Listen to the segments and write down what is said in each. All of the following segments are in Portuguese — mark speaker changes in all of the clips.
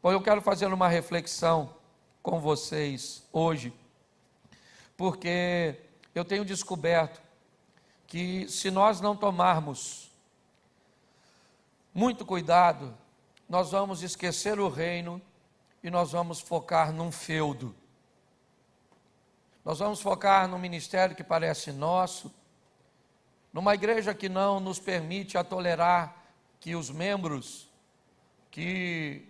Speaker 1: Bom, eu quero fazer uma reflexão com vocês hoje, porque eu tenho descoberto que se nós não tomarmos muito cuidado, nós vamos esquecer o reino e nós vamos focar num feudo. Nós vamos focar num ministério que parece nosso, numa igreja que não nos permite tolerar que os membros que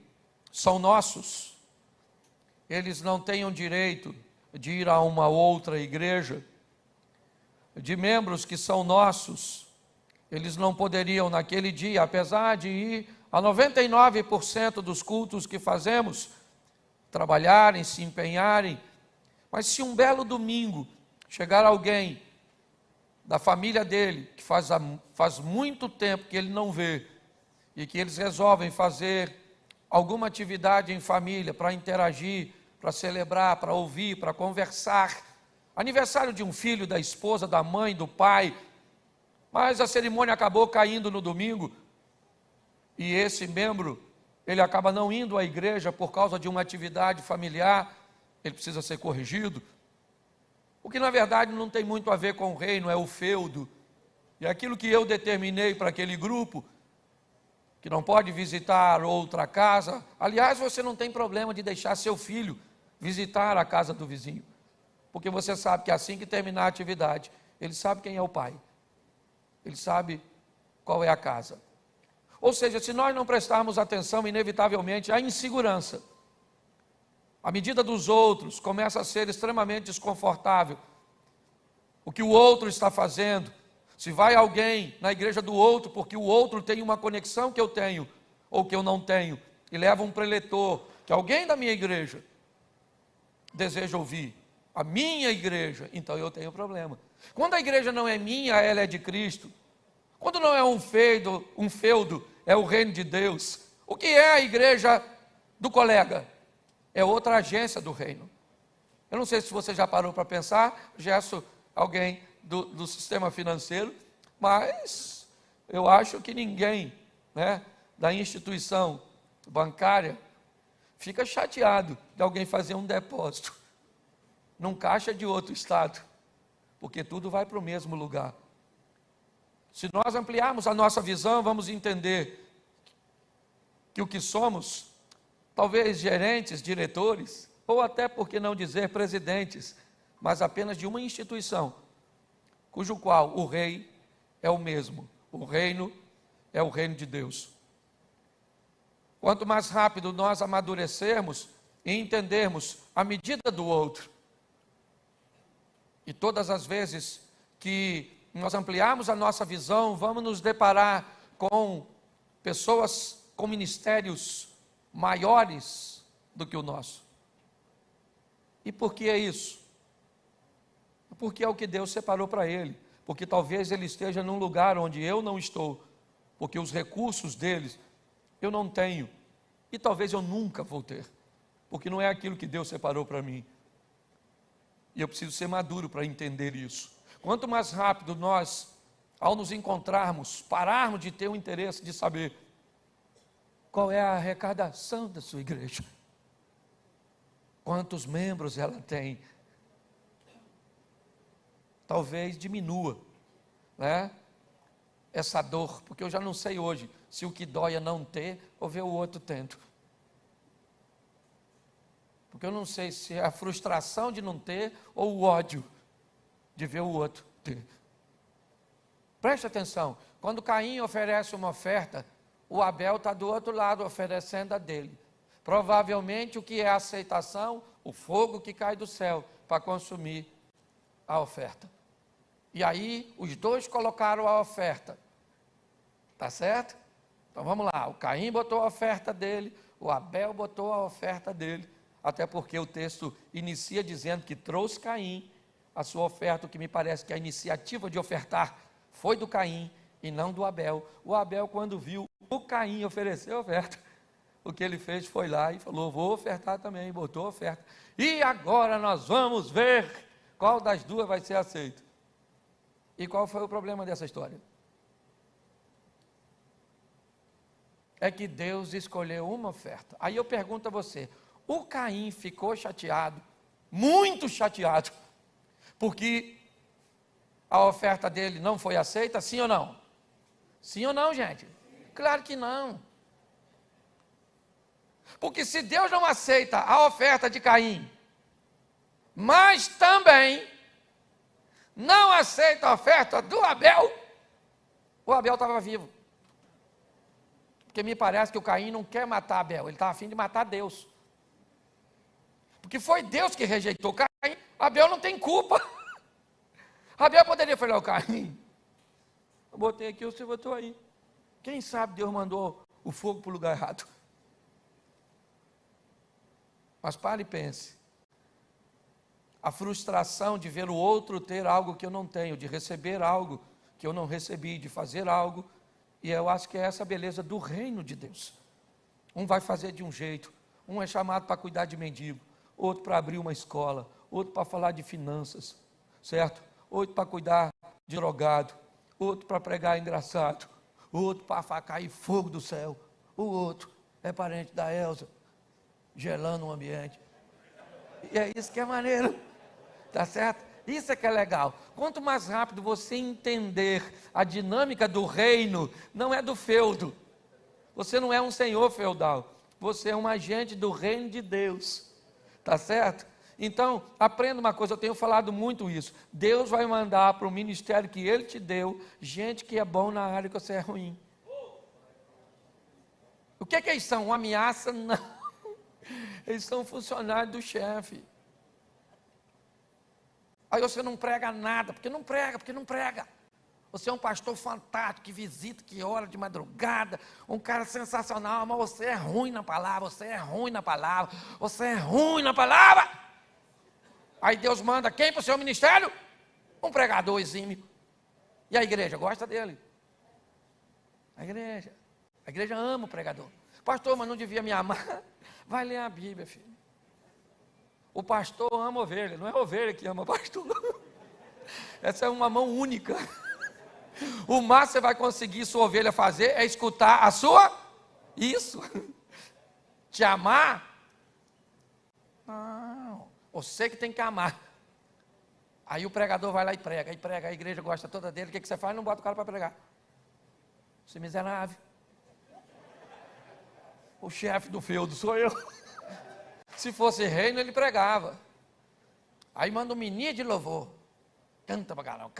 Speaker 1: são nossos, eles não tenham direito de ir a uma outra igreja, de membros que são nossos, eles não poderiam naquele dia, apesar de ir a 99% dos cultos que fazemos, trabalharem, se empenharem, mas se um belo domingo chegar alguém da família dele, que faz muito tempo que ele não vê, e que eles resolvem fazer alguma atividade em família para interagir, para celebrar, para ouvir, para conversar, aniversário de um filho, da esposa, da mãe, do pai, mas a cerimônia acabou caindo no domingo, e esse membro, ele acaba não indo à igreja por causa de uma atividade familiar, ele precisa ser corrigido, o que na verdade não tem muito a ver com o reino, é o feudo, e aquilo que eu determinei para aquele grupo, que não pode visitar outra casa. Aliás, você não tem problema de deixar seu filho visitar a casa do vizinho, porque você sabe que assim que terminar a atividade, ele sabe quem é o pai, ele sabe qual é a casa. Ou seja, se nós não prestarmos atenção, inevitavelmente, a insegurança, a medida dos outros começa a ser extremamente desconfortável. O que o outro está fazendo, se vai alguém na igreja do outro, porque o outro tem uma conexão que eu tenho, ou que eu não tenho, e leva um preletor, que alguém da minha igreja deseja ouvir, a minha igreja, então eu tenho problema. Quando a igreja não é minha, ela é de Cristo. Quando não é um feudo, é o reino de Deus. O que é a igreja do colega? É outra agência do reino. Eu não sei se você já parou para pensar, Gerson, alguém do sistema financeiro, mas eu acho que ninguém, da instituição bancária fica chateado de alguém fazer um depósito num caixa de outro estado, porque tudo vai para o mesmo lugar. Se nós ampliarmos a nossa visão, vamos entender que o que somos, talvez gerentes, diretores, ou até, por que não dizer, presidentes, mas apenas de uma instituição, cujo qual o rei é o mesmo, o reino é o reino de Deus. Quanto mais rápido nós amadurecermos e entendermos a medida do outro, e todas as vezes que nós ampliarmos a nossa visão, vamos nos deparar com pessoas com ministérios maiores do que o nosso. E por que é isso? Porque é o que Deus separou para ele, porque talvez ele esteja num lugar onde eu não estou, porque os recursos deles eu não tenho, e talvez eu nunca vou ter, porque não é aquilo que Deus separou para mim, e eu preciso ser maduro para entender isso. Quanto mais rápido nós, ao nos encontrarmos, pararmos de ter o interesse de saber qual é a arrecadação da sua igreja, quantos membros ela tem, talvez diminua, essa dor, porque eu já não sei hoje se o que dói é não ter ou ver o outro tendo, porque eu não sei se é a frustração de não ter ou o ódio de ver o outro ter. Preste atenção, quando Caim oferece uma oferta, o Abel está do outro lado oferecendo a dele. Provavelmente o que é a aceitação? O fogo que cai do céu para consumir a oferta. E aí os dois colocaram a oferta. Tá certo? Então vamos lá, o Caim botou a oferta dele, o Abel botou a oferta dele, até porque o texto inicia dizendo que trouxe Caim a sua oferta, o que me parece que a iniciativa de ofertar foi do Caim e não do Abel. O Abel, quando viu o Caim oferecer a oferta, o que ele fez foi lá e falou, vou ofertar também, botou a oferta. E agora nós vamos ver qual das duas vai ser aceito. E qual foi o problema dessa história? é que Deus escolheu uma oferta. Aí eu pergunto a você, o Caim ficou chateado, muito chateado, porque a oferta dele não foi aceita, sim ou não? Sim ou não, gente? Claro que não. Porque se Deus não aceita a oferta de Caim, mas também não aceita a oferta do Abel, o Abel estava vivo. Porque me parece que o Caim não quer matar Abel, ele está a fim de matar Deus. Porque foi Deus que rejeitou Caim, Abel não tem culpa. Abel poderia falar, o Caim, eu botei aqui, você botou aí. Quem sabe Deus mandou o fogo para o lugar errado. Mas pare e pense. A frustração de ver o outro ter algo que eu não tenho, de receber algo que eu não recebi, de fazer algo, e eu acho que é essa a beleza do reino de Deus. Um vai fazer de um jeito, um é chamado para cuidar de mendigo, outro para abrir uma escola, outro para falar de finanças, certo? Outro para cuidar de drogado, outro para pregar engraçado, outro para cair fogo do céu, o outro é parente da Elza, gelando o ambiente. E é isso que é maneiro, tá certo? Isso é que é legal. Quanto mais rápido você entender a dinâmica do reino, não é do feudo. Você não é um senhor feudal, você é um agente do reino de Deus, tá certo? Então, aprenda uma coisa, eu tenho falado muito isso. Deus vai mandar para o ministério que Ele te deu, gente que é bom na área que você é ruim. O que é que eles são? Uma ameaça? Não. Eles são funcionários do chefe. Aí você não prega nada, porque não prega. Você é um pastor fantástico, que visita, que ora de madrugada, um cara sensacional, mas você é ruim na palavra, você é ruim na palavra. Aí Deus manda quem para o seu ministério? Um pregador exímio. E a igreja gosta dele. A igreja ama o pregador. Pastor, mas não devia me amar? Vai ler a Bíblia, filho. O pastor ama ovelha, não é a ovelha que ama o pastor. Essa é uma mão única. O máximo que você vai conseguir sua ovelha fazer é escutar a sua. Isso. Te amar? Não. Você que tem que amar. Aí o pregador vai lá e prega, a igreja gosta toda dele. O que você faz? Não bota o cara para pregar. Você é miserável. O chefe do feudo sou eu. Se fosse reino, ele pregava. Aí manda um menino de louvor. Canta pra caramba,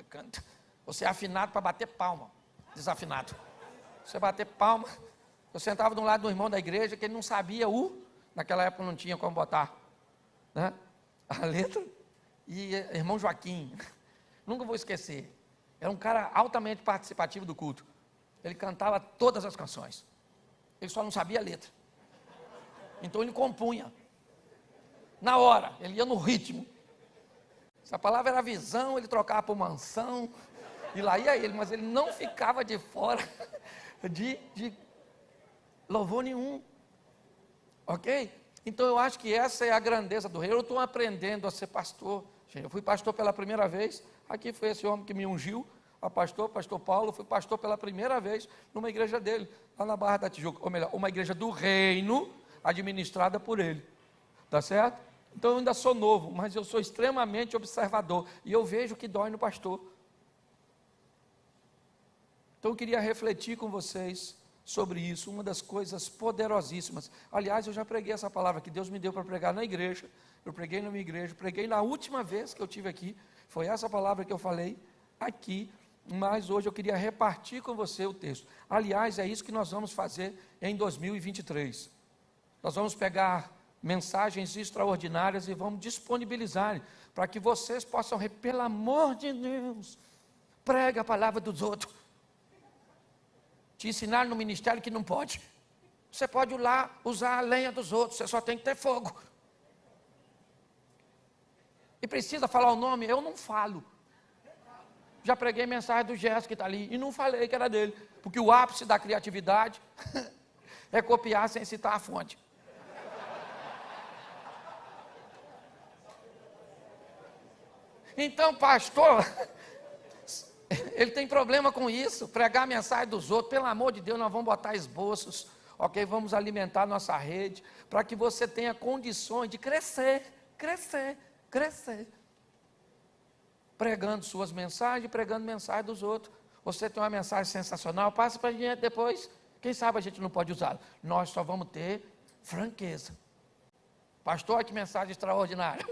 Speaker 1: canta. Você é afinado para bater palma. Desafinado. Você bater palma. Eu sentava de um lado do irmão da igreja, que ele não sabia naquela época não tinha como botar, né, a letra. E irmão Joaquim, nunca vou esquecer. Era um cara altamente participativo do culto. Ele cantava todas as canções. Ele só não sabia a letra. Então ele compunha. Na hora, ele ia no ritmo. Se a palavra era visão, ele trocava por mansão. E lá ia ele, mas ele não ficava de fora de louvor nenhum. Ok? Então eu acho que essa é a grandeza do reino. Eu estou aprendendo a ser pastor. Eu fui pastor pela primeira vez. Aqui foi esse homem que me ungiu a pastor Paulo. Fui pastor pela primeira vez numa igreja dele, lá na Barra da Tijuca. Ou melhor, uma igreja do reino, administrada por ele, tá certo? Então eu ainda sou novo, mas eu sou extremamente observador, e eu vejo o que dói no pastor. Então eu queria refletir com vocês sobre isso, uma das coisas poderosíssimas. Aliás, eu já preguei essa palavra que Deus me deu para pregar na igreja, eu preguei na minha igreja, preguei na última vez que eu tive aqui, foi essa palavra que eu falei aqui, mas hoje eu queria repartir com você o texto. Aliás, é isso que nós vamos fazer em 2023. Nós vamos pegar mensagens extraordinárias e vamos disponibilizar para que vocês possam, pelo amor de Deus, pregue a palavra dos outros. Te ensinar no ministério que não pode. Você pode ir lá usar a lenha dos outros, você só tem que ter fogo. E precisa falar o nome? Eu não falo. Já preguei mensagem do Gerson que está ali e não falei que era dele, porque o ápice da criatividade é copiar sem citar a fonte. Então, pastor, Ele tem problema com isso, pregar a mensagem dos outros. Pelo amor de Deus, nós vamos botar esboços, ok? Vamos alimentar nossa rede, para que você tenha condições de crescer. Pregando suas mensagens, pregando mensagem dos outros. Você tem uma mensagem sensacional, passa para a gente depois. Quem sabe a gente não pode usá-la. Nós só vamos ter franqueza. Pastor, que mensagem extraordinária.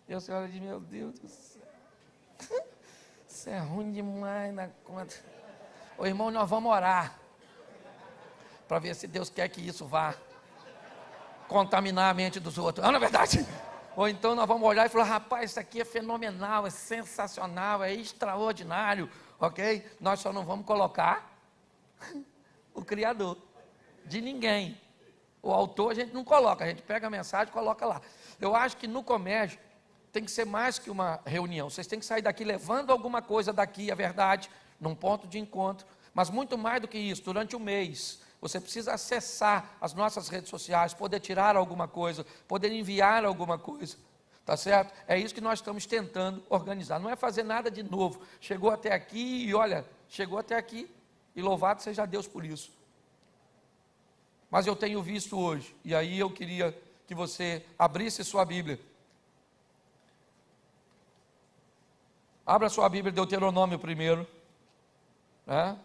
Speaker 1: E a senhora diz, meu Deus do céu. Isso é ruim demais na conta. Ô irmão, nós vamos orar. Para ver se Deus quer que isso vá contaminar a mente dos outros. Não é verdade? Ou então nós vamos olhar e falar, rapaz, isso aqui é fenomenal, é sensacional, é extraordinário, ok? Nós só não vamos colocar o Criador de ninguém. O autor a gente não coloca, a gente pega a mensagem e coloca lá. Eu acho que no comércio tem que ser mais que uma reunião. Vocês têm que sair daqui levando alguma coisa daqui, é verdade, num ponto de encontro. Mas muito mais do que isso, durante o mês, você precisa acessar as nossas redes sociais, poder tirar alguma coisa, poder enviar alguma coisa, tá certo? É isso que nós estamos tentando organizar. Não é fazer nada de novo. Chegou até aqui e olha, chegou até aqui e louvado seja Deus por isso. Mas eu tenho visto hoje, e aí eu queria que você abrisse sua Bíblia. Abra sua Bíblia, Deuteronômio primeiro, né?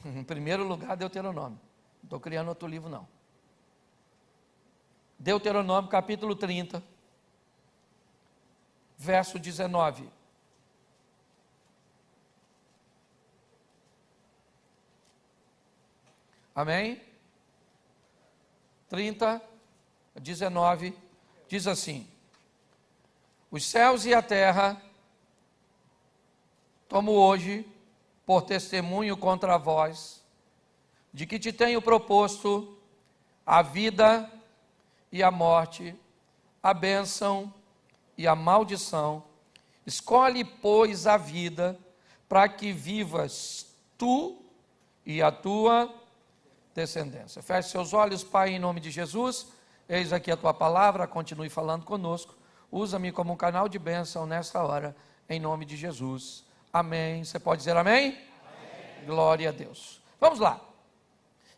Speaker 1: Em primeiro lugar, Deuteronômio. Não estou criando outro livro, não. Deuteronômio, capítulo 30, verso 19. Amém? 30, 19, diz assim: os céus e a terra tomo hoje por testemunho contra vós, de que te tenho proposto a vida e a morte, a bênção e a maldição. Escolhe, pois, a vida, para que vivas tu e a tua descendência. Feche seus olhos, Pai, em nome de Jesus. Eis aqui a tua palavra, continue falando conosco. Usa-me como um canal de bênção nesta hora, em nome de Jesus. Amém. Você pode dizer amém? Amém. Glória a Deus. Vamos lá.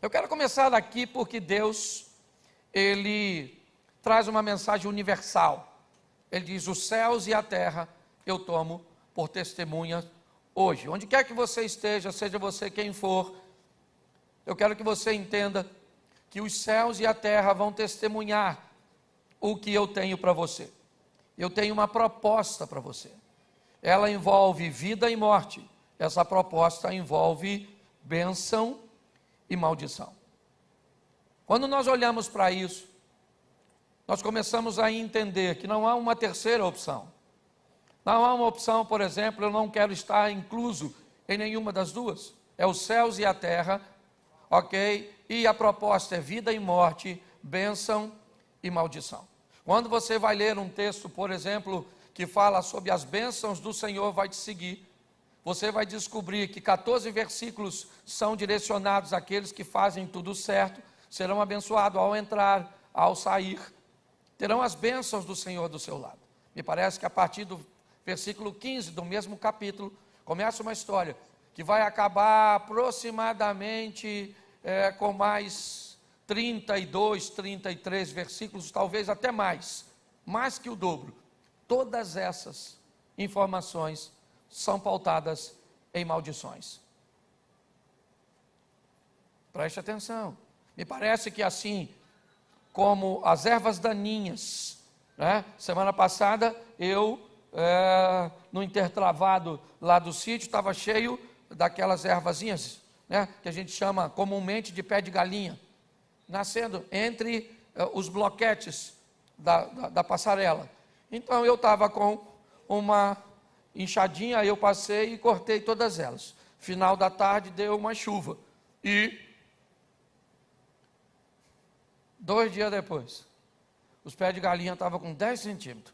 Speaker 1: Eu quero começar daqui porque Deus, Ele traz uma mensagem universal. Ele diz, os céus e a terra eu tomo por testemunha hoje. Onde quer que você esteja, seja você quem for, eu quero que você entenda que os céus e a terra vão testemunhar o que eu tenho para você. Eu tenho uma proposta para você. Ela envolve vida e morte. Essa proposta envolve bênção e maldição. Quando nós olhamos para isso, nós começamos a entender que não há uma terceira opção. Não há uma opção, por exemplo, eu não quero estar incluso em nenhuma das duas. É os céus e a terra, ok? E a proposta é vida e morte, bênção e maldição. Quando você vai ler um texto, por exemplo, que fala sobre as bênçãos do Senhor vai te seguir, você vai descobrir que 14 versículos são direcionados àqueles que fazem tudo certo, serão abençoados ao entrar, ao sair, terão as bênçãos do Senhor do seu lado. Me parece que a partir do versículo 15 do mesmo capítulo, começa uma história que vai acabar aproximadamente com mais 32, 33 versículos, talvez até mais que o dobro. Todas essas informações são pautadas em maldições. Preste atenção. Me parece que assim como as ervas daninhas, né? Semana passada eu, no intertravado lá do sítio, estava cheio daquelas ervazinhas, né? Que a gente chama comumente de pé de galinha, nascendo entre os bloquetes da passarela. Então eu estava com uma enxadinha, aí eu passei e cortei todas elas. Final da tarde deu uma chuva. E 2 dias depois, os pés de galinha estavam com 10 centímetros.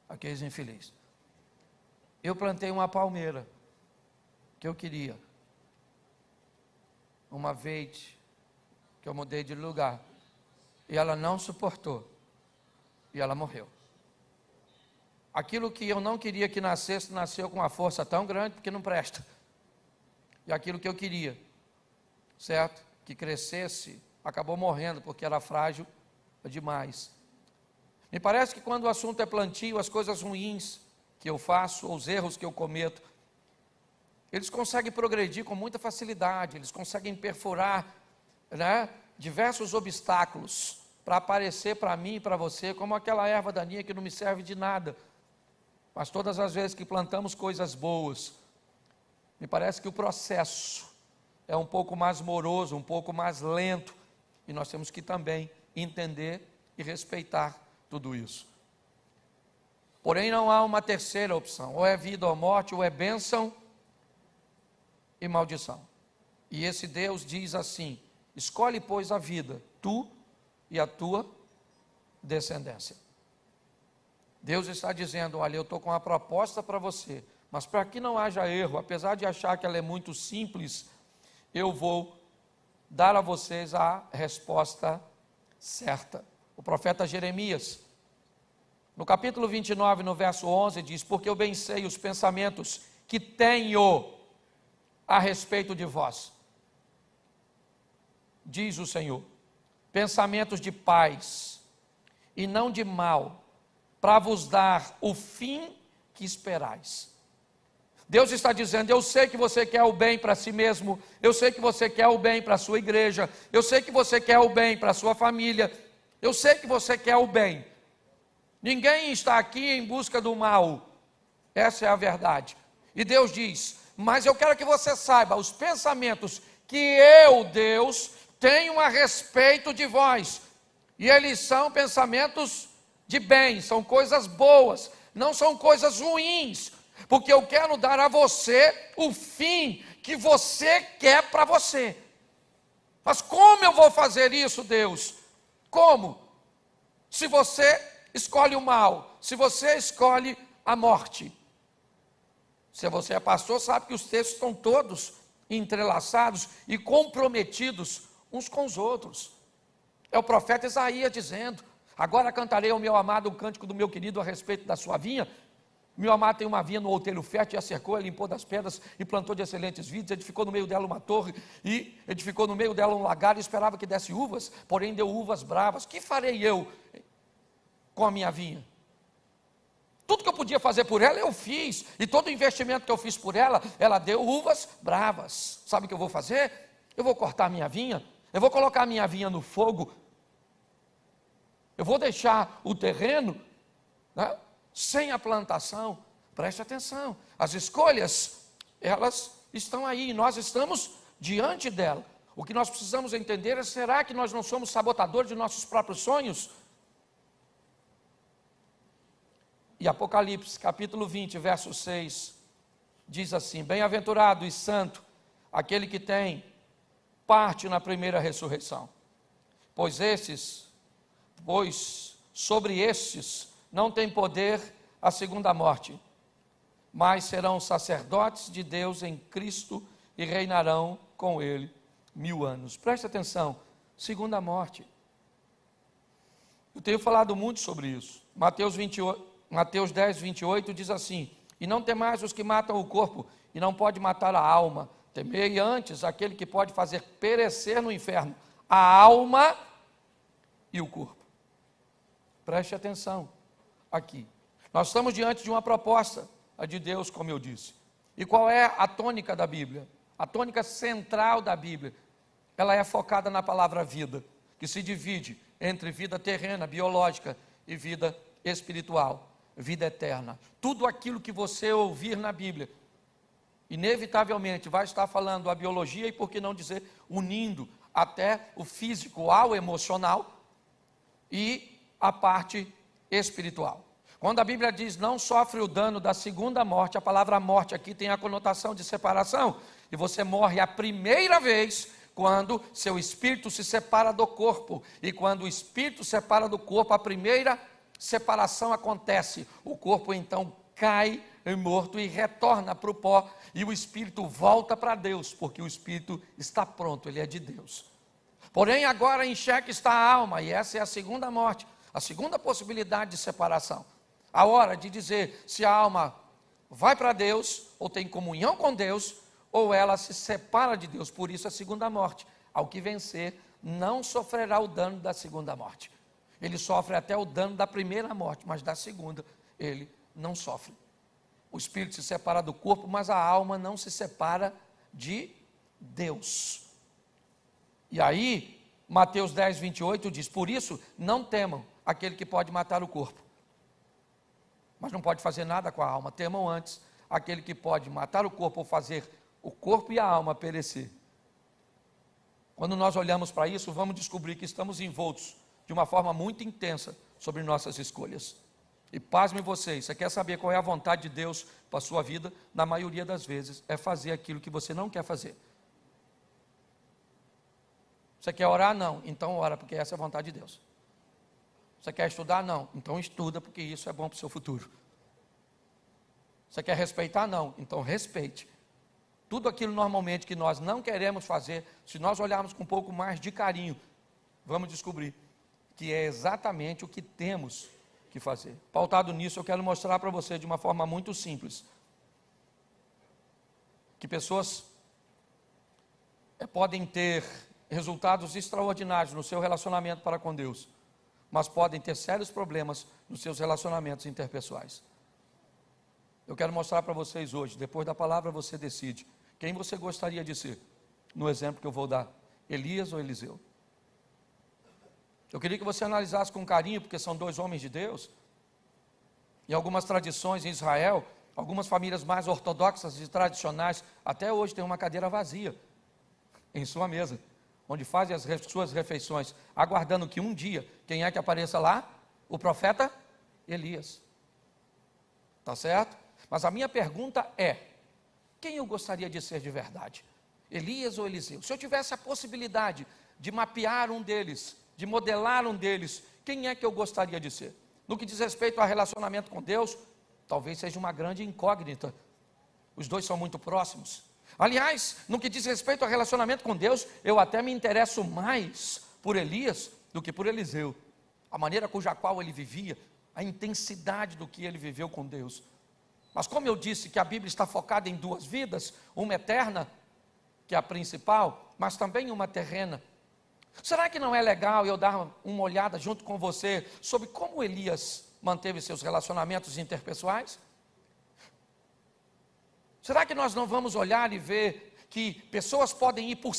Speaker 1: Aqueles infelizes. Eu plantei uma palmeira que eu queria. Uma vez que eu mudei de lugar. E ela não suportou. E ela morreu. aquilo que eu não queria que nascesse, nasceu com uma força tão grande, porque não presta. E aquilo que eu queria, certo? Que crescesse, acabou morrendo, porque era frágil demais. Me parece que quando o assunto é plantio, as coisas ruins que eu faço, ou os erros que eu cometo, eles conseguem progredir com muita facilidade, eles conseguem perfurar, né, diversos obstáculos para aparecer para mim e para você como aquela erva daninha que não me serve de nada. Mas todas as vezes que plantamos coisas boas, me parece que o processo é um pouco mais moroso, um pouco mais lento, e nós temos que também entender e respeitar tudo isso. Porém, não há uma terceira opção, ou é vida ou morte, ou é bênção e maldição. E esse Deus diz assim: escolhe, pois, a vida, tu e a tua descendência. Deus está dizendo: olha, eu estou com uma proposta para você, mas para que não haja erro, apesar de achar que ela é muito simples, eu vou dar a vocês a resposta certa. O profeta Jeremias, no capítulo 29, no verso 11, diz: porque eu bem sei os pensamentos que tenho a respeito de vós, diz o Senhor, pensamentos de paz e não de mal, para vos dar o fim que esperais. Deus está dizendo: eu sei que você quer o bem para si mesmo, eu sei que você quer o bem para a sua igreja, eu sei que você quer o bem para a sua família, eu sei que você quer o bem. Ninguém está aqui em busca do mal, essa é a verdade. E Deus diz: mas eu quero que você saiba os pensamentos que eu, Deus, tenho a respeito de vós, e eles são pensamentos de bem, são coisas boas, não são coisas ruins, porque eu quero dar a você o fim que você quer para você. Mas como eu vou fazer isso, Deus? Como? Se você escolhe o mal, se você escolhe a morte. Se você é pastor, sabe que os textos estão todos entrelaçados e comprometidos uns com os outros. É o profeta Isaías dizendo: agora cantarei ao meu amado o cântico do meu querido a respeito da sua vinha. Meu amado tem uma vinha no outeiro fértil, e a cercou, a limpou das pedras e plantou de excelentes vides, edificou no meio dela uma torre e edificou no meio dela um lagar e esperava que desse uvas, porém deu uvas bravas. Que farei eu com a minha vinha? Tudo que eu podia fazer por ela, eu fiz, e todo o investimento que eu fiz por ela, ela deu uvas bravas. Sabe o que eu vou fazer? Eu vou cortar a minha vinha, eu vou colocar a minha vinha no fogo, eu vou deixar o terreno, né, sem a plantação. Preste atenção, as escolhas, elas estão aí, e nós estamos diante dela. O que nós precisamos entender é: será que nós não somos sabotadores de nossos próprios sonhos? E Apocalipse, capítulo 20, verso 6, diz assim: bem-aventurado e santo aquele que tem parte na primeira ressurreição, pois sobre estes não tem poder a segunda morte, mas serão sacerdotes de Deus em Cristo e reinarão com ele 1000 anos. Preste atenção, segunda morte. Eu tenho falado muito sobre isso. Mateus 10, 28 diz assim: e não temais os que matam o corpo e não pode matar a alma, temei antes aquele que pode fazer perecer no inferno a alma e o corpo. Preste atenção aqui, nós estamos diante de uma proposta, a de Deus, como eu disse. E qual é a tônica da Bíblia? A tônica central da Bíblia, ela é focada na palavra vida, que se divide entre vida terrena, biológica, e vida espiritual, vida eterna. Tudo aquilo que você ouvir na Bíblia, inevitavelmente vai estar falando a biologia, e por que não dizer, unindo até o físico ao emocional e a parte espiritual. Quando a Bíblia diz não sofre o dano da segunda morte, a palavra morte aqui tem a conotação de separação, e você morre a primeira vez quando seu espírito se separa do corpo, e quando o espírito se separa do corpo, a primeira separação acontece, o corpo então cai morto e retorna para o pó, e o espírito volta para Deus, porque o espírito está pronto, ele é de Deus. Porém agora em xeque está a alma, e essa é a segunda morte, a segunda possibilidade de separação. A hora de dizer se a alma vai para Deus, ou tem comunhão com Deus, ou ela se separa de Deus. Por isso a segunda morte. Ao que vencer, não sofrerá o dano da segunda morte. Ele sofre até o dano da primeira morte, mas da segunda ele não sofre. O espírito se separa do corpo, mas a alma não se separa de Deus. E aí, Mateus 10, 28 diz: por isso, não temam aquele que pode matar o corpo, mas não pode fazer nada com a alma. Temam antes aquele que pode matar o corpo ou fazer o corpo e a alma perecer. Quando nós olhamos para isso, vamos descobrir que estamos envoltos de uma forma muito intensa sobre nossas escolhas. E pasmem vocês, você quer saber qual é a vontade de Deus para a sua vida? Na maioria das vezes é fazer aquilo que você não quer fazer. Você quer orar? Não. Então ora, porque essa é a vontade de Deus. Você quer estudar? Não. Então estuda, porque isso é bom para o seu futuro. Você quer respeitar? Não. Então respeite. Tudo aquilo normalmente que nós não queremos fazer, se nós olharmos com um pouco mais de carinho, vamos descobrir que é exatamente o que temos que fazer. Pautado nisso, eu quero mostrar para você de uma forma muito simples que pessoas podem ter resultados extraordinários no seu relacionamento para com Deus, mas podem ter sérios problemas nos seus relacionamentos interpessoais. Eu quero mostrar para vocês hoje, depois da palavra você decide quem você gostaria de ser, no exemplo que eu vou dar, Elias ou Eliseu. Eu queria que você analisasse com carinho, porque são dois homens de Deus. Em algumas tradições em Israel, algumas famílias mais ortodoxas e tradicionais, até hoje tem uma cadeira vazia em sua mesa, onde fazem as suas refeições, aguardando que um dia, quem é que apareça lá? O profeta Elias. Tá certo? Mas a minha pergunta é, quem eu gostaria de ser de verdade? Elias ou Eliseu? Se eu tivesse a possibilidade de mapear um deles, de modelar um deles, quem é que eu gostaria de ser? No que diz respeito ao relacionamento com Deus, talvez seja uma grande incógnita. Os dois são muito próximos. Aliás, no que diz respeito ao relacionamento com Deus, eu até me interesso mais por Elias do que por Eliseu. A maneira cuja qual ele vivia, a intensidade do que ele viveu com Deus. Mas como eu disse que a Bíblia está focada em duas vidas, uma eterna, que é a principal, mas também uma terrena. Será que não é legal eu dar uma olhada junto com você sobre como Elias manteve seus relacionamentos interpessoais? Será que nós não vamos olhar e ver que pessoas podem ir para o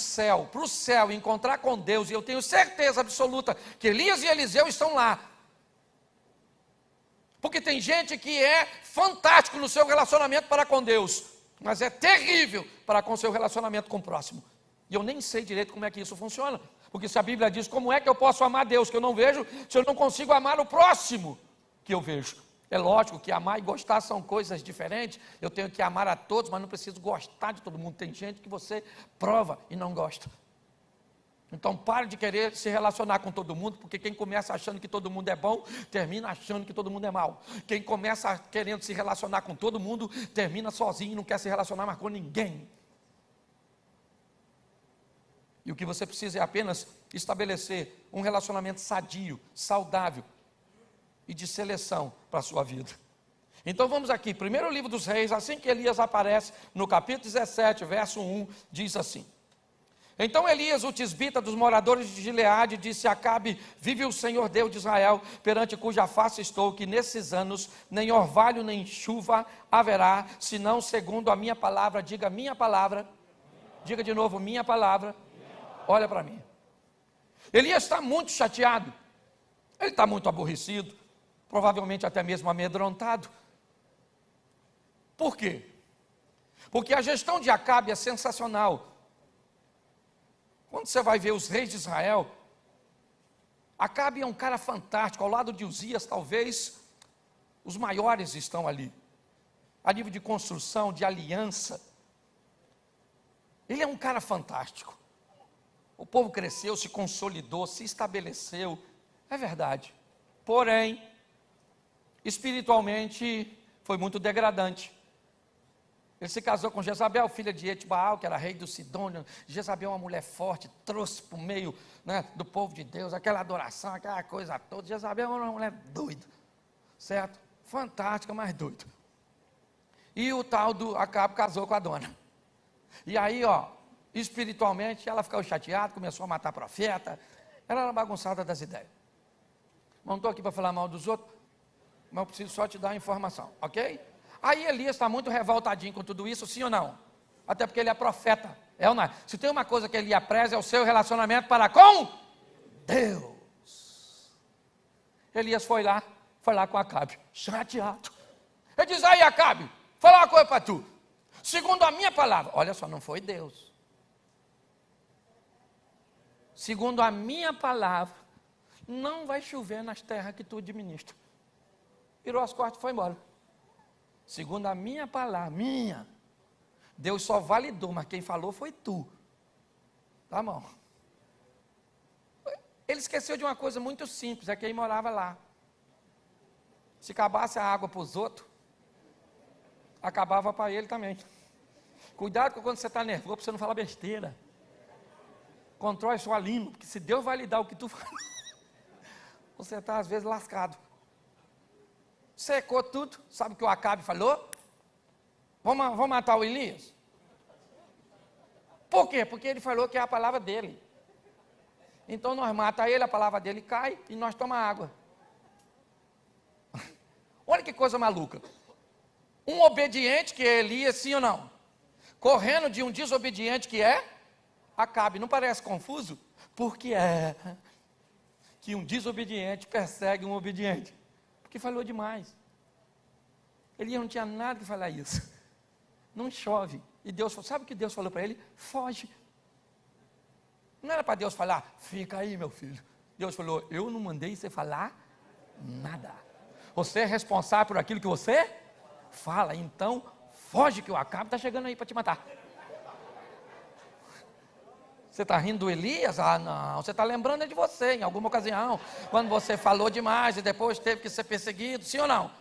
Speaker 1: céu e encontrar com Deus, e eu tenho certeza absoluta que Elias e Eliseu estão lá. Porque tem gente que é fantástico no seu relacionamento para com Deus, mas é terrível para com seu relacionamento com o próximo. E eu nem sei direito como é que isso funciona. Porque se a Bíblia diz, como é que eu posso amar Deus que eu não vejo, se eu não consigo amar o próximo que eu vejo? É lógico que amar e gostar são coisas diferentes. Eu tenho que amar a todos, mas não preciso gostar de todo mundo. Tem gente que você prova e não gosta. Então pare de querer se relacionar com todo mundo, porque quem começa achando que todo mundo é bom, termina achando que todo mundo é mau. Quem começa querendo se relacionar com todo mundo, termina sozinho e não quer se relacionar mais com ninguém. E o que você precisa é apenas estabelecer um relacionamento sadio, saudável e de seleção para a sua vida. Então vamos aqui, primeiro livro dos Reis, assim que Elias aparece, no capítulo 17, verso 1, diz assim: Então Elias, o tisbita dos moradores de Gileade, disse a Acabe: Vive o Senhor Deus de Israel, perante cuja face estou, que nesses anos nem orvalho nem chuva haverá, senão segundo a minha palavra. Diga minha palavra. Diga de novo, minha palavra. Olha para mim. Elias está muito chateado, ele está muito aborrecido, provavelmente até mesmo amedrontado. Por quê? Porque a gestão de Acabe é sensacional. Quando você vai ver os reis de Israel, Acabe é um cara fantástico, ao lado de Uzias, talvez os maiores estão ali, a nível de construção, de aliança. Ele é um cara fantástico. O povo cresceu, se consolidou, se estabeleceu, é verdade. Porém, espiritualmente, foi muito degradante. Ele se casou com Jezabel, filha de Etbaal, que era rei do Sidônio. Jezabel é uma mulher forte, trouxe para o meio, né, do povo de Deus, aquela adoração, aquela coisa toda. Jezabel era uma mulher doida, certo? fantástica, mas doida. E o tal do Acabe casou com a dona. E aí, espiritualmente, ela ficou chateada, começou a matar profeta. Ela era bagunçada das ideias. Não estou aqui para falar mal dos outros, mas eu preciso só te dar a informação, ok? Aí Elias está muito revoltadinho com tudo isso, sim ou não? Até porque ele é profeta, é ou não é? Se tem uma coisa que Elias preza, é o seu relacionamento para com Deus. Elias foi lá com Acabe, chateado. Ele diz, aí Acabe, falar uma coisa para tu. Segundo a minha palavra, olha só, não foi Deus. Segundo a minha palavra, não vai chover nas terras que tu administra. Virou as costas e foi embora. Segundo a minha palavra, Deus só validou, mas quem falou foi tu. Tá bom. Ele esqueceu de uma coisa muito simples, é quem morava lá. Se acabasse a água para os outros, acabava para ele também. Cuidado com quando você está nervoso, para você não falar besteira. Controle sua língua, porque se Deus vai lhe dar o que tu fala, você está às vezes lascado. Secou tudo, sabe o que o Acabe falou? Vamos matar o Elias? Por quê? Porque ele falou que é a palavra dele. Então nós matamos ele, a palavra dele cai e nós tomamos água. Olha que coisa maluca. Um obediente que é Elias, sim ou não? Correndo de um desobediente que é Acabe. Não parece confuso? Porque é que um desobediente persegue um obediente. Porque falou demais. Elias não tinha nada que falar isso. Não chove. E Deus falou, sabe o que Deus falou para ele? Foge. Não era para Deus falar, fica aí meu filho. Deus falou, eu não mandei você falar nada. Você é responsável por aquilo que você fala. Então, foge que o Acabe está chegando aí para te matar. Você está rindo do Elias? Ah, não. Você está lembrando de você em alguma ocasião. Quando você falou demais e depois teve que ser perseguido. Sim ou não?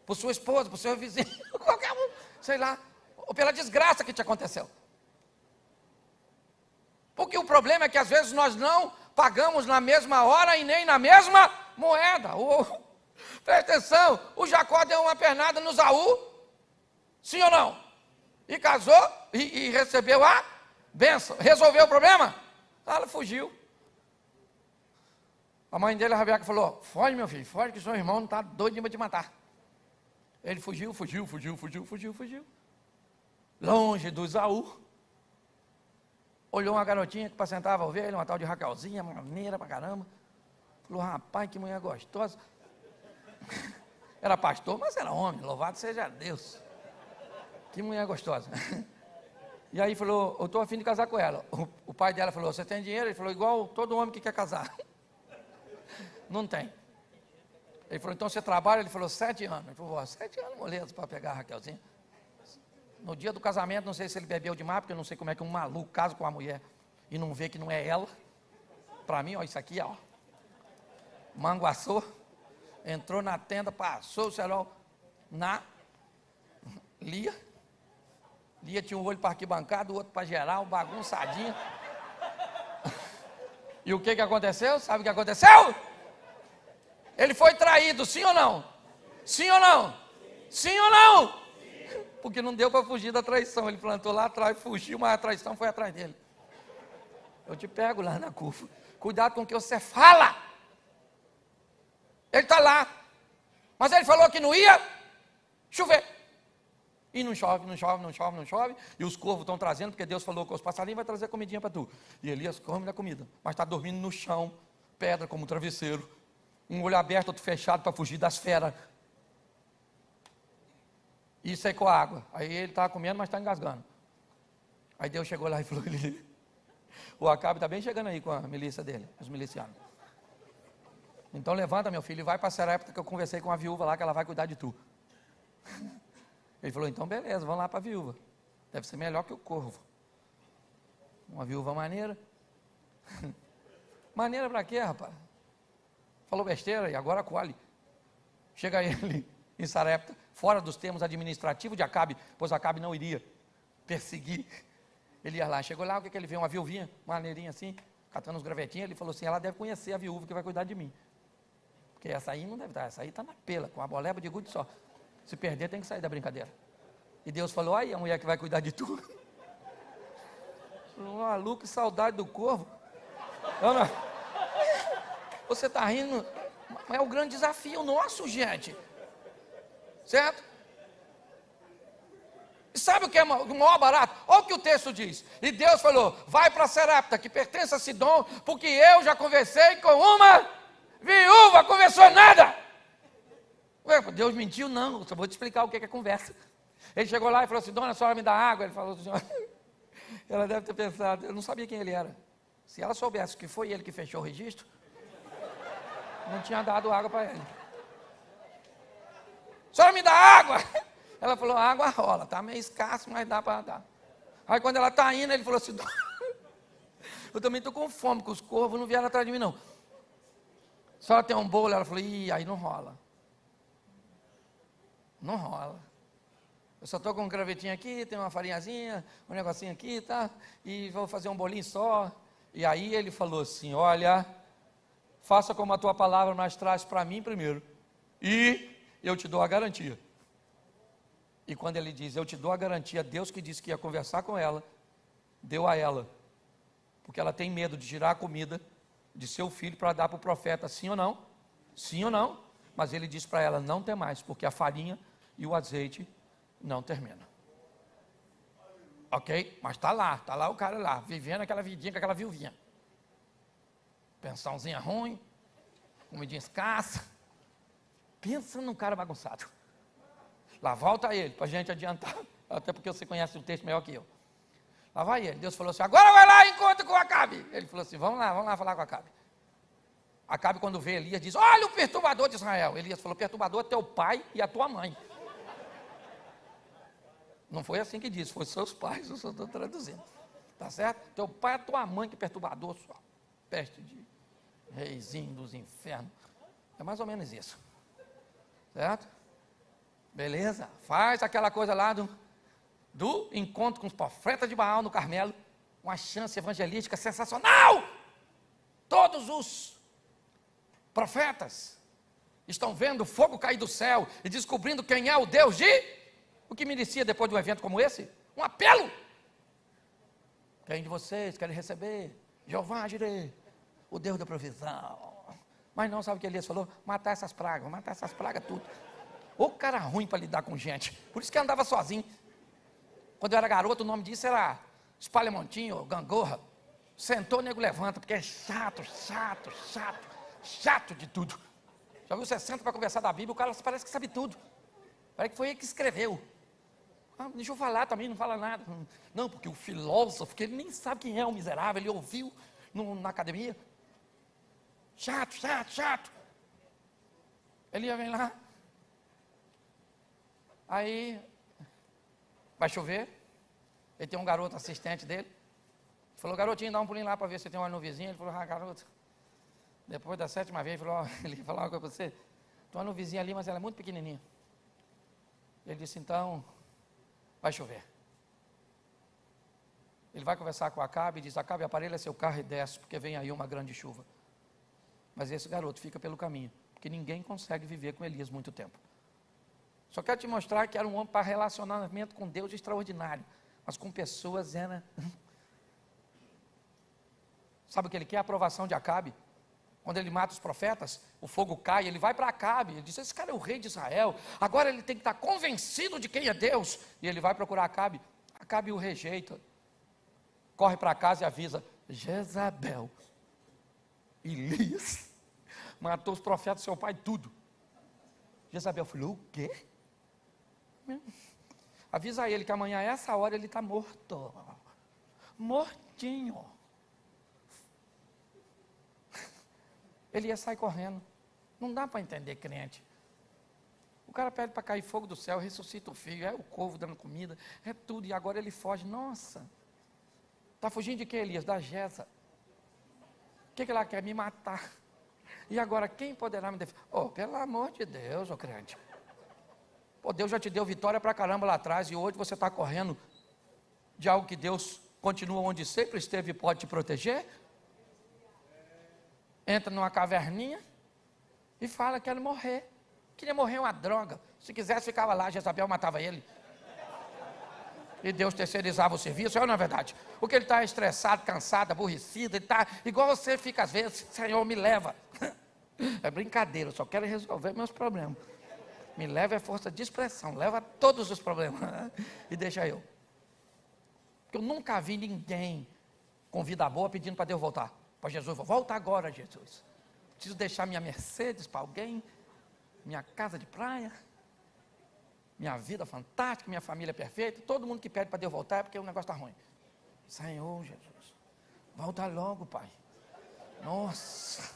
Speaker 1: Por sua esposa, por seu vizinho. Qualquer um. Sei lá. Ou pela desgraça que te aconteceu. Porque o problema é que às vezes nós não pagamos na mesma hora e nem na mesma moeda. Presta atenção. O Jacó deu uma pernada no Esaú. Sim ou não? E casou e recebeu a benção. Resolveu o problema? Ela fugiu. A mãe dele, a Rabiaca, falou, foge meu filho, foge que seu irmão não está doido para te matar. Ele fugiu. Longe do Esaú. Olhou uma garotinha que apacentava a ovelha, uma tal de Raquelzinha, maneira pra caramba. Falou, rapaz, que mulher gostosa. Era pastor, mas era homem, louvado seja Deus. Que mulher gostosa. E aí falou, eu estou a fim de casar com ela. O pai dela falou, você tem dinheiro? Ele falou, igual todo homem que quer casar. Não tem. Ele falou, então você trabalha? Ele falou, 7 anos. Ele falou, 7 anos, moleza, para pegar a Raquelzinha. No dia do casamento, não sei se ele bebeu demais, porque eu não sei como é que um maluco casa com uma mulher e não vê que não é ela. Para mim, ó, isso aqui, ó. Manguaçou, entrou na tenda, passou o cerol na Lia. Lia tinha um olho para arquibancada, o outro para geral, bagunçadinho. E o que aconteceu? Sabe o que aconteceu? Ele foi traído, sim ou não? Sim ou não? Sim ou não? Porque não deu para fugir da traição. Ele plantou lá atrás, fugiu, mas a traição foi atrás dele. Eu te pego lá na curva. Cuidado com o que você fala. Ele está lá. Mas ele falou que não ia chover. E não chove. E os corvos estão trazendo, porque Deus falou que os passarinhos vão trazer comidinha para tu. E Elias come da comida. Mas está dormindo no chão, pedra como um travesseiro. Um olho aberto, outro fechado para fugir das feras. E secou a água. Aí ele estava comendo, mas está engasgando. Aí Deus chegou lá e falou, o Acabe está bem chegando aí com a milícia dele, os milicianos. Então levanta, meu filho, e vai para a Sarepta que eu conversei com a viúva lá, que ela vai cuidar de tu. Ele falou, então beleza, vamos lá para a viúva. Deve ser melhor que o corvo. Uma viúva maneira. Maneira para quê, rapaz? Falou besteira e agora colhe. Chega ele em Sarepta, fora dos termos administrativos de Acabe, pois Acabe não iria perseguir. Ele ia lá, chegou lá, o que ele viu? Uma viuvinha, maneirinha assim, catando uns gravetinhos. Ele falou assim, ela deve conhecer a viúva que vai cuidar de mim. Porque essa aí não deve estar, essa aí está na pela, com a boleba de gude só. Se perder, tem que sair da brincadeira. E Deus falou, aí a mulher que vai cuidar de tudo. Maluco, que saudade do corvo. Você está rindo, mas é o grande desafio nosso, gente. Certo? E sabe o que é o maior barato? Olha o que o texto diz. E Deus falou, vai para Sarepta, que pertence a Sidom, porque eu já conversei com uma viúva, conversou nada. Ué, Deus mentiu? Não, só vou te explicar o que é conversa. Ele chegou lá e falou assim, dona, a senhora me dá água? Ele falou assim, ela deve ter pensado, eu não sabia quem ele era. Se ela soubesse que foi ele que fechou o registro, não tinha dado água para ele. A senhora me dá água? Ela falou, a água rola, tá meio escasso, mas dá para dar. Aí quando ela está indo, ele falou assim, eu também estou com fome, que os corvos não vieram atrás de mim não. A senhora tem um bolo? Ela falou, ih, aí não rola. Não rola. Eu só estou com um gravetinho aqui, tem uma farinhazinha, um negocinho aqui, tá? E vou fazer um bolinho só. E aí ele falou assim, olha, faça como a tua palavra, mas traz para mim primeiro. E eu te dou a garantia. E quando ele diz, eu te dou a garantia, Deus que disse que ia conversar com ela, deu a ela. Porque ela tem medo de tirar a comida de seu filho para dar para o profeta, sim ou não? Sim ou não? Mas ele disse para ela, não tem mais, porque a farinha e o azeite não terminam. Ok? Mas está lá o cara lá, vivendo aquela vidinha com aquela viuvinha. Pensãozinha ruim, comidinha escassa. Pensa num cara bagunçado. Lá volta ele, para a gente adiantar, até porque você conhece o texto melhor que eu. Lá vai ele, Deus falou assim, agora vai lá e encontra com Acabe. Ele falou assim, vamos lá falar com Acabe. Acabe quando vê Elias, diz, olha o perturbador de Israel. Elias falou, perturbador é teu pai e a tua mãe. Não foi assim que disse, foi seus pais, eu só estou traduzindo. Tá certo? Teu pai é tua mãe, que perturbador, sua peste de reizinho dos infernos. É mais ou menos isso. Certo? Beleza? Faz aquela coisa lá do encontro com os profetas de Baal no Carmelo. Uma chance evangelística sensacional. Todos os profetas estão vendo o fogo cair do céu e descobrindo quem é o Deus de... O que merecia depois de um evento como esse? Um apelo. Quem de vocês quer receber? Jeová Jireh, o Deus da provisão. Mas não, sabe o que Elias falou? Matar essas pragas tudo. O cara ruim para lidar com gente. Por isso que andava sozinho. Quando eu era garoto, o nome disso era espalhamontinho, gangorra. Sentou, o nego levanta, porque é chato de tudo. Já viu, você senta para conversar da Bíblia, o cara parece que sabe tudo. Parece que foi ele que escreveu. Deixa eu falar também, não fala nada. Não, porque o filósofo, que ele nem sabe quem é o miserável, ele ouviu na academia. Chato. Ele ia vir lá. Aí, vai chover. Ele tem um garoto assistente dele. Falou, garotinho, dá um pulinho lá para ver se tem um no vizinho. Ele falou, garoto. Depois da 7ª vez, ele falou uma coisa para você. Tem uma no vizinho ali, mas ela é muito pequenininha. Ele disse, então, vai chover. Ele vai conversar com Acabe e diz, Acabe, aparelha seu carro e desce, porque vem aí uma grande chuva. Mas esse garoto fica pelo caminho, porque ninguém consegue viver com Elias muito tempo. Só quero te mostrar que era um homem para relacionamento com Deus extraordinário, mas com pessoas era... Sabe o que ele quer? A aprovação de Acabe. Quando ele mata os profetas, o fogo cai, ele vai para Acabe, ele diz, esse cara é o rei de Israel, agora ele tem que estar convencido de quem é Deus, e ele vai procurar Acabe, Acabe o rejeita, corre para casa e avisa, Jezabel, Elias, matou os profetas do seu pai, tudo. Jezabel falou, o quê? Avisa ele que amanhã, a essa hora, ele está morto, mortinho. Ele ia sair correndo. Não dá para entender crente. O cara pede para cair fogo do céu, ressuscita o filho, é o corvo dando comida, é tudo, e agora ele foge. Nossa, está fugindo de quê, Elias? Da Jeza. O que ela quer? Me matar. E agora, quem poderá me defender? Oh, pelo amor de Deus, crente. Pô, Deus já te deu vitória para caramba lá atrás, e hoje você está correndo de algo que Deus continua onde sempre esteve e pode te proteger? Entra numa caverninha, E fala que quer morrer. Queria morrer uma droga. Se quisesse, ficava lá, Jezabel matava ele. E Deus terceirizava o serviço, não é verdade? Porque ele está estressado, cansado, aborrecido, ele está igual você fica às vezes, Senhor, me leva. É brincadeira, eu só quero resolver meus problemas. Me leva é força de expressão, leva todos os problemas e deixa eu. Porque eu nunca vi ninguém com vida boa pedindo para Deus voltar. Para Jesus, volta agora, Jesus. Preciso deixar minha Mercedes para alguém, minha casa de praia, minha vida fantástica, minha família perfeita. Todo mundo que pede para Deus voltar é porque o negócio está ruim. Senhor Jesus, volta logo, Pai. Nossa,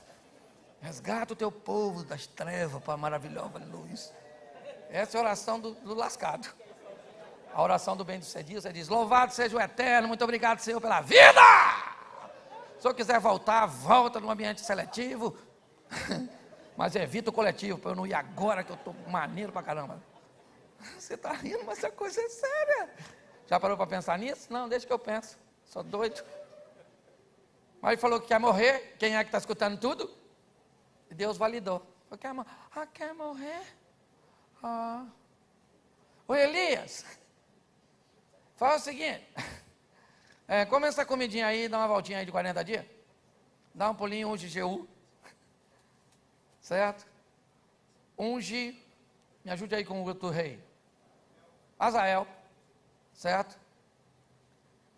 Speaker 1: resgata o teu povo das trevas para a maravilhosa luz. Essa é a oração do lascado. A oração do bem-sucedido, você diz, louvado seja o Eterno, muito obrigado, Senhor, pela vida. Se eu quiser voltar, volta no ambiente seletivo, mas evita o coletivo, para eu não ir agora que eu estou maneiro pra caramba. Você está rindo, mas essa coisa é séria. Já parou para pensar nisso? Não, deixa que eu penso, sou doido. Mas ele falou que quer morrer, quem é que está escutando tudo? E Deus validou. Quer morrer? Ô Elias, faz o seguinte, come essa comidinha aí, dá uma voltinha aí de 40 dias, dá um pulinho, unge Jeú, certo? Unge, me ajude aí com o outro rei, Azael, certo?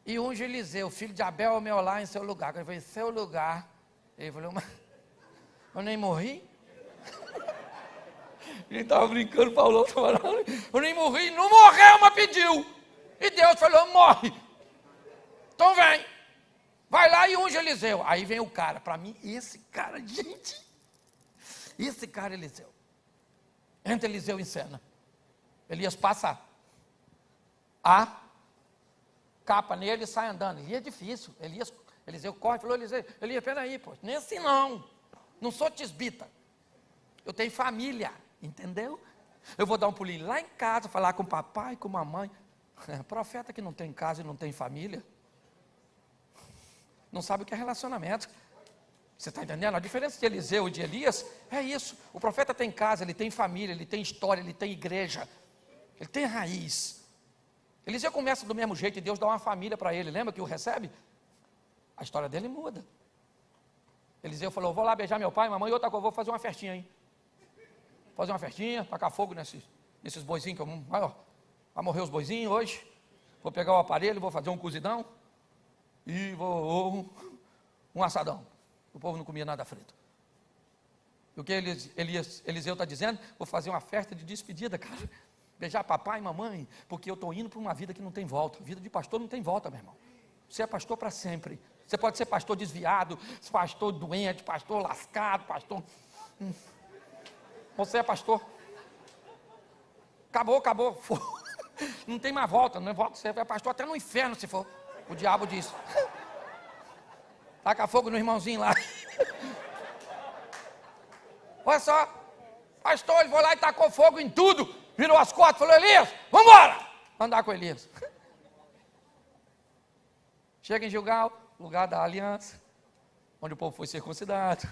Speaker 1: E unge Eliseu, filho de Abel, Meolá, em seu lugar. Quando ele falou, em seu lugar, ele falou, mas eu nem morri? Ele estava brincando, Paulo, eu nem morri, não morreu, mas pediu. E Deus falou, morre. Então vem, vai lá e unge Eliseu. Aí vem o cara, para mim, esse cara, gente, esse cara Eliseu. Entra Eliseu em cena. Elias passa a capa nele e sai andando. Elias é difícil. Eliseu corre e falou, Elias, peraí, pô, nem assim não sou tisbita. Eu tenho família, entendeu? Eu vou dar um pulinho lá em casa, falar com o papai, com a mamãe. Profeta que não tem casa e não tem família, não sabe o que é relacionamento. Você está entendendo? A diferença de Eliseu e de Elias é isso. O profeta tem casa, ele tem família, ele tem história, ele tem igreja, ele tem raiz. Eliseu começa do mesmo jeito e Deus dá uma família para ele. Lembra que o recebe? A história dele muda. Eliseu falou, vou lá beijar meu pai, mamãe, e outra coisa, vou fazer uma festinha aí. Fazer uma festinha, tacar fogo nesses boizinhos que vai morrer os boizinhos hoje. Vou pegar o aparelho, vou fazer um cozidão e um assadão. O povo não comia nada frito. E o que Eliseu está dizendo? Vou fazer uma festa de despedida, cara. Beijar papai e mamãe, porque eu estou indo para uma vida que não tem volta. A vida de pastor não tem volta, meu irmão. Você é pastor para sempre. Você pode ser pastor desviado, pastor doente, pastor lascado, pastor... Você é pastor. Acabou. Não tem mais volta, não é volta. Você é pastor até no inferno, se for. O diabo diz. Taca fogo no irmãozinho lá. Olha só. Pastor, ele foi lá e tacou fogo em tudo. Virou as costas e falou, Elias, vamos embora. Andar com Elias. Chega em Gilgal, lugar da aliança, onde o povo foi circuncidado.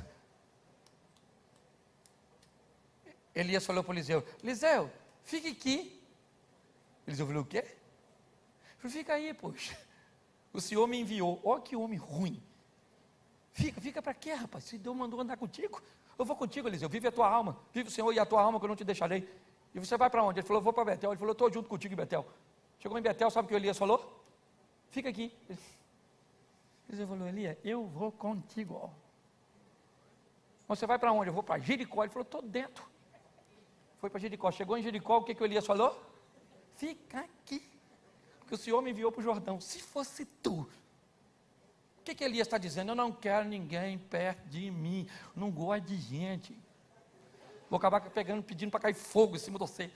Speaker 1: Elias falou para Eliseu, Eliseu, fique aqui. Eliseu falou, o quê? Ele falou, fica aí, poxa. O Senhor me enviou. Olha que homem ruim. Fica para quê, rapaz? Se Deus mandou andar contigo, eu vou contigo, Eliseu. Vive a tua alma. Vive o Senhor e a tua alma que eu não te deixarei. E você vai para onde? Ele falou, eu vou para Betel. Ele falou, eu estou junto contigo em Betel. Chegou em Betel, sabe o que o Elias falou? Fica aqui. Eliseu falou, Elias, eu vou contigo. Você vai para onde? Eu vou para Jericó. Ele falou, estou dentro. Foi para Jericó. Chegou em Jericó, o que o Elias falou? Fica aqui. Porque o Senhor me enviou para o Jordão. Se fosse tu. O que Elias está dizendo? Eu não quero ninguém perto de mim. Eu não gosto de gente. Vou acabar pedindo para cair fogo em cima de você.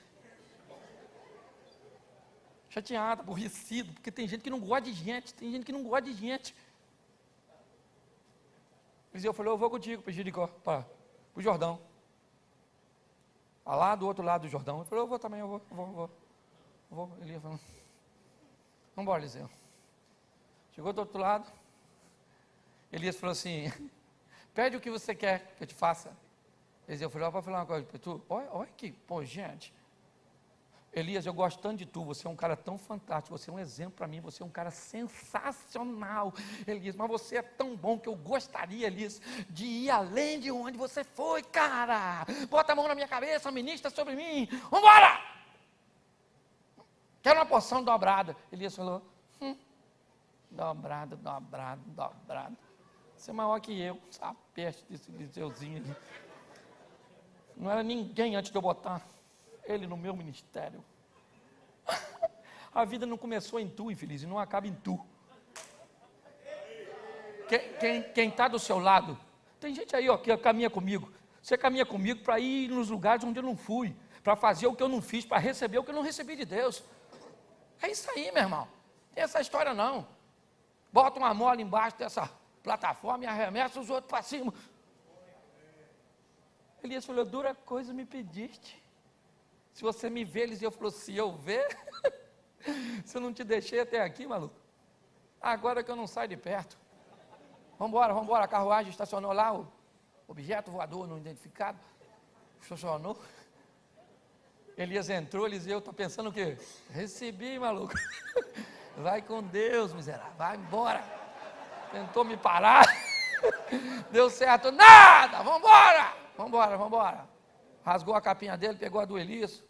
Speaker 1: Chateado, aborrecido, porque tem gente que não gosta de gente. Tem gente que não gosta de gente. Eliseu falou, eu vou contigo para Jericó, para o Jordão. Lá do outro lado do Jordão. Ele falou, eu vou também, eu vou. Elias falou, vamos embora, Eliseu. Chegou do outro lado. Elias falou assim, pede o que você quer que eu te faça. Eliseu falou, para falar uma coisa para tu, olha que, pô, gente, Elias, eu gosto tanto de tu, você é um cara tão fantástico, você é um exemplo para mim, você é um cara sensacional, Elias, mas você é tão bom que eu gostaria, Elias, de ir além de onde você foi, cara, bota a mão na minha cabeça, ministra sobre mim, vambora! Quero uma porção dobrada. Elias falou, dobrado, você é maior que eu, essa peste desse Eliseuzinho ali. Não era ninguém antes de eu botar ele no meu ministério. A vida não começou em tu, infeliz, e não acaba em tu. Quem está do seu lado, tem gente aí ó, que caminha comigo. Você caminha comigo para ir nos lugares onde eu não fui, para fazer o que eu não fiz, para receber o que eu não recebi de Deus. É isso aí, meu irmão. Tem essa história não. Bota uma mola embaixo dessa plataforma e arremessa os outros para cima. Elias falou, dura coisa me pediste. Se você me vê, Eliseu falou, se eu ver, se eu não te deixei até aqui, maluco, agora que eu não saio de perto. Vamos embora, a carruagem estacionou lá, o objeto voador não identificado, estacionou. Elias entrou, Eliseu está pensando o quê? Recebi, maluco. Vai com Deus, miserável, vai embora. Tentou me parar, deu certo, nada, vamos embora. Rasgou a capinha dele, pegou a do Elias,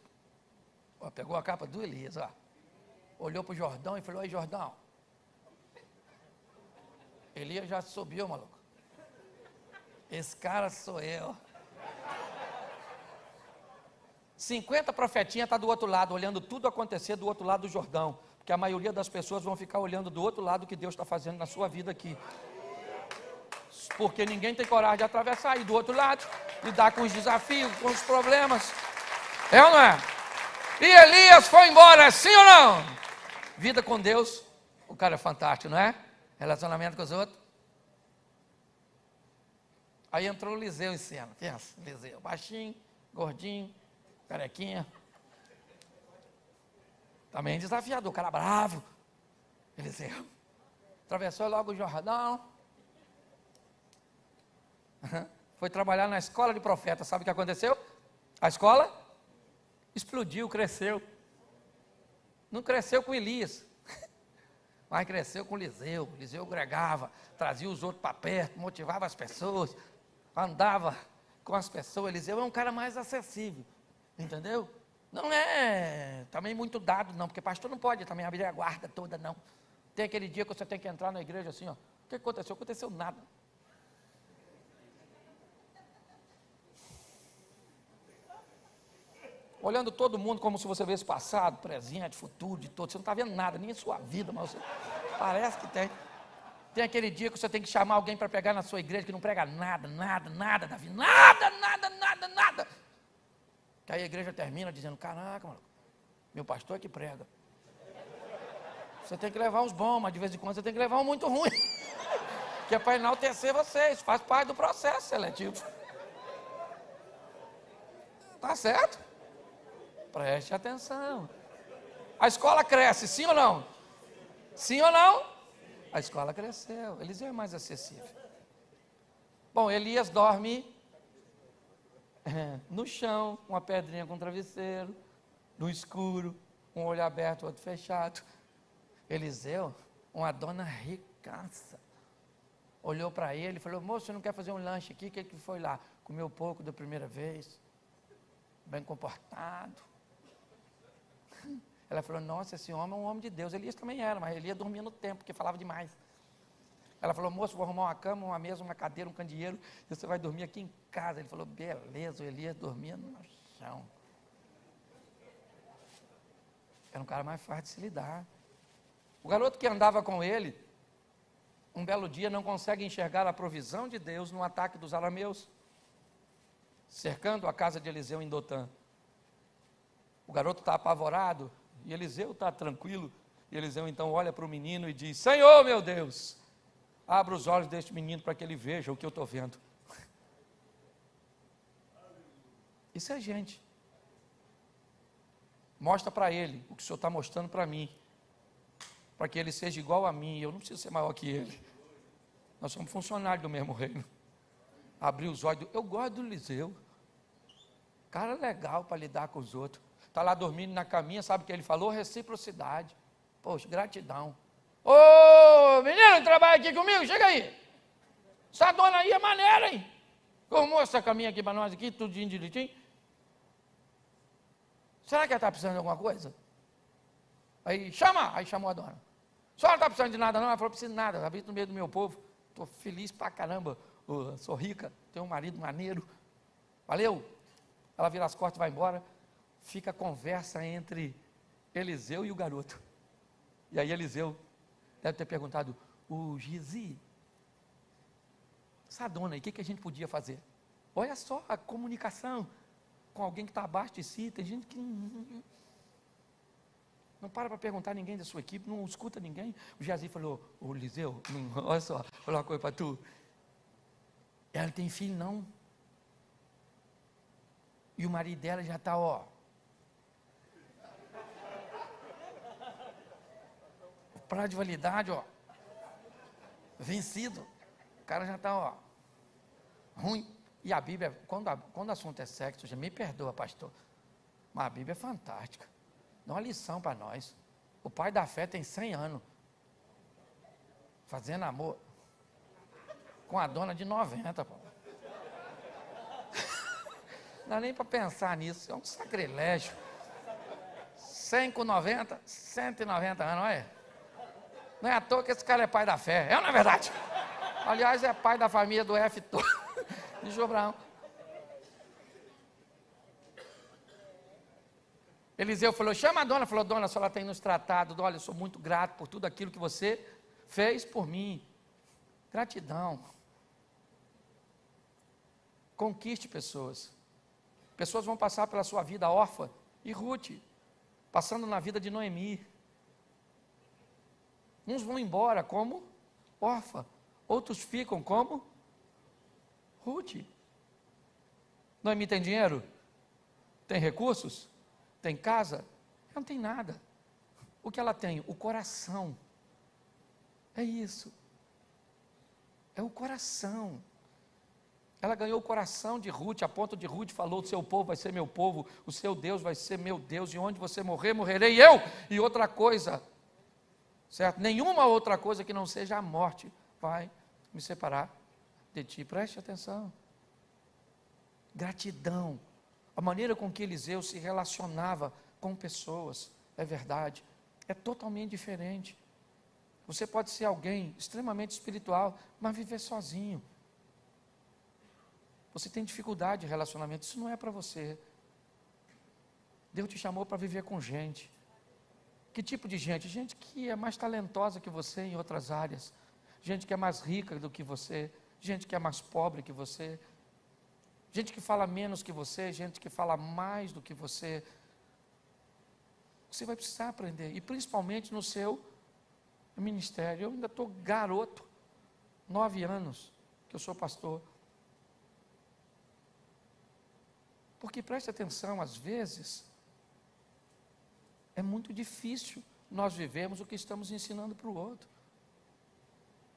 Speaker 1: pegou a capa do Elias, ó. Olhou para o Jordão e falou, oi Jordão, Elias já subiu, maluco, esse cara sou eu. 50 profetinhas estão do outro lado, olhando tudo acontecer do outro lado do Jordão, porque a maioria das pessoas vão ficar olhando do outro lado o que Deus está fazendo na sua vida aqui, porque ninguém tem coragem de atravessar e do outro lado, lidar com os desafios, com os problemas, é ou não é? E Elias foi embora, sim ou não? Vida com Deus, o cara é fantástico, não é? Relacionamento com os outros. Aí entrou o Eliseu em cena, pensa, Eliseu, baixinho, gordinho, carequinha, também desafiador, cara bravo, Eliseu, atravessou logo o Jordão, foi trabalhar na escola de profeta, sabe o que aconteceu? A escola explodiu, cresceu, não cresceu com Elias, mas cresceu com Eliseu. Eliseu agregava, trazia os outros para perto, motivava as pessoas, andava com as pessoas. Eliseu é um cara mais acessível, entendeu? Não é também muito dado não, porque pastor não pode também abrir a guarda toda não. Tem aquele dia que você tem que entrar na igreja assim, ó, o que aconteceu? Aconteceu nada. Olhando todo mundo como se você visse passado, presente, futuro, de todo. Você não está vendo nada, nem a sua vida, mas você parece que tem. Tem aquele dia que você tem que chamar alguém para pregar na sua igreja que não prega nada, Davi, nada. Que aí a igreja termina dizendo, caraca, mano, meu pastor é que prega. Você tem que levar os bons, mas de vez em quando você tem que levar um muito ruim. Que é para enaltecer vocês, faz parte do processo seletivo. Tá certo? Preste atenção. A escola cresce, sim ou não? Sim ou não? A escola cresceu. Eliseu é mais acessível. Bom, Elias dorme no chão, uma pedrinha com travesseiro, no escuro, um olho aberto, outro fechado. Eliseu, uma dona ricaça, olhou para ele e falou, moço, você não quer fazer um lanche aqui? O que que foi lá? Comeu pouco da primeira vez, bem comportado. Ela falou, nossa, esse homem é um homem de Deus. Elias também era, mas Elias dormia no templo, porque falava demais. Ela falou, moço, vou arrumar uma cama, uma mesa, uma cadeira, um candeeiro, e você vai dormir aqui em casa. Ele falou, beleza, o Elias dormia no chão. Era um cara mais fácil de se lidar. O garoto que andava com ele, um belo dia não consegue enxergar a provisão de Deus no ataque dos arameus, cercando a casa de Eliseu em Dotã. O garoto está apavorado, e Eliseu está tranquilo, e Eliseu então olha para o menino e diz, Senhor meu Deus, abra os olhos deste menino para que ele veja o que eu estou vendo. Isso é gente. Mostra para ele o que o Senhor está mostrando para mim, para que ele seja igual a mim, eu não preciso ser maior que ele. Nós somos funcionários do mesmo reino. Abrir os olhos, eu gosto do Eliseu, Cara legal para lidar com os outros. Está lá dormindo na caminha, sabe o que ele falou? Reciprocidade. Poxa, gratidão. Ô, menino, trabalha aqui comigo, chega aí. Essa dona aí é maneira, hein? Arrumou essa caminha aqui para nós, aqui, tudinho direitinho. Será que ela está precisando de alguma coisa? Aí chamou a dona. A senhora não está precisando de nada não? Ela falou, preciso de nada, eu habito no meio do meu povo. Estou feliz pra caramba, sou rica, tenho um marido maneiro. Valeu? Ela vira as costas e vai embora. Fica a conversa entre Eliseu e o garoto. E aí Eliseu deve ter perguntado, o Gizi, essa dona aí, o que a gente podia fazer? Olha só a comunicação com alguém que está abaixo de si. Tem gente que não para perguntar a ninguém da sua equipe, não escuta ninguém. O Gizi falou, ô Eliseu, olha só, vou falar uma coisa para tu. Ela tem filho não. E o marido dela já está, ó. Prazo de validade, ó. Vencido. O cara já está, ó. Ruim. E a Bíblia, quando o assunto é sexo, já me perdoa, pastor. Mas a Bíblia é fantástica. Dá uma lição para nós. O pai da fé tem 100 anos. Fazendo amor. Com a dona de 90, pô. Não dá nem para pensar nisso. É um sacrilégio. 100 com 90, 190 anos, olha. Não é à toa que esse cara é pai da fé. É ou não é verdade? Aliás, é pai da família do F todo. De Jobrão. Eliseu falou, chama a dona. Falou, dona, a senhora tem nos tratado. Olha, eu sou muito grato por tudo aquilo que você fez por mim. Gratidão. Conquiste pessoas. Pessoas vão passar pela sua vida órfã. E Ruth, passando na vida de Noemi. Uns vão embora como órfã. Outros ficam como Ruth. Noemi tem dinheiro? Tem recursos? Tem casa? Ela não tem nada. O que ela tem? O coração. É isso. É o coração. Ela ganhou o coração de Ruth, a ponto de Ruth falou, o seu povo vai ser meu povo, o seu Deus vai ser meu Deus, e onde você morrer, morrerei eu. E outra coisa, certo? Nenhuma outra coisa que não seja a morte vai me separar de ti. Preste atenção. Gratidão. A maneira com que Eliseu se relacionava com pessoas, é verdade, é totalmente diferente. Você pode ser alguém extremamente espiritual, mas viver sozinho. Você tem dificuldade de relacionamento, isso não é para você. Deus te chamou para viver com gente. Que tipo de gente? Gente que é mais talentosa que você em outras áreas. Gente que é mais rica do que você. Gente que é mais pobre que você. Gente que fala menos que você. Gente que fala mais do que você. Você vai precisar aprender. E principalmente no seu ministério. Eu ainda estou garoto. 9 anos que eu sou pastor. Porque preste atenção, às vezes, é muito difícil nós vivermos o que estamos ensinando para o outro.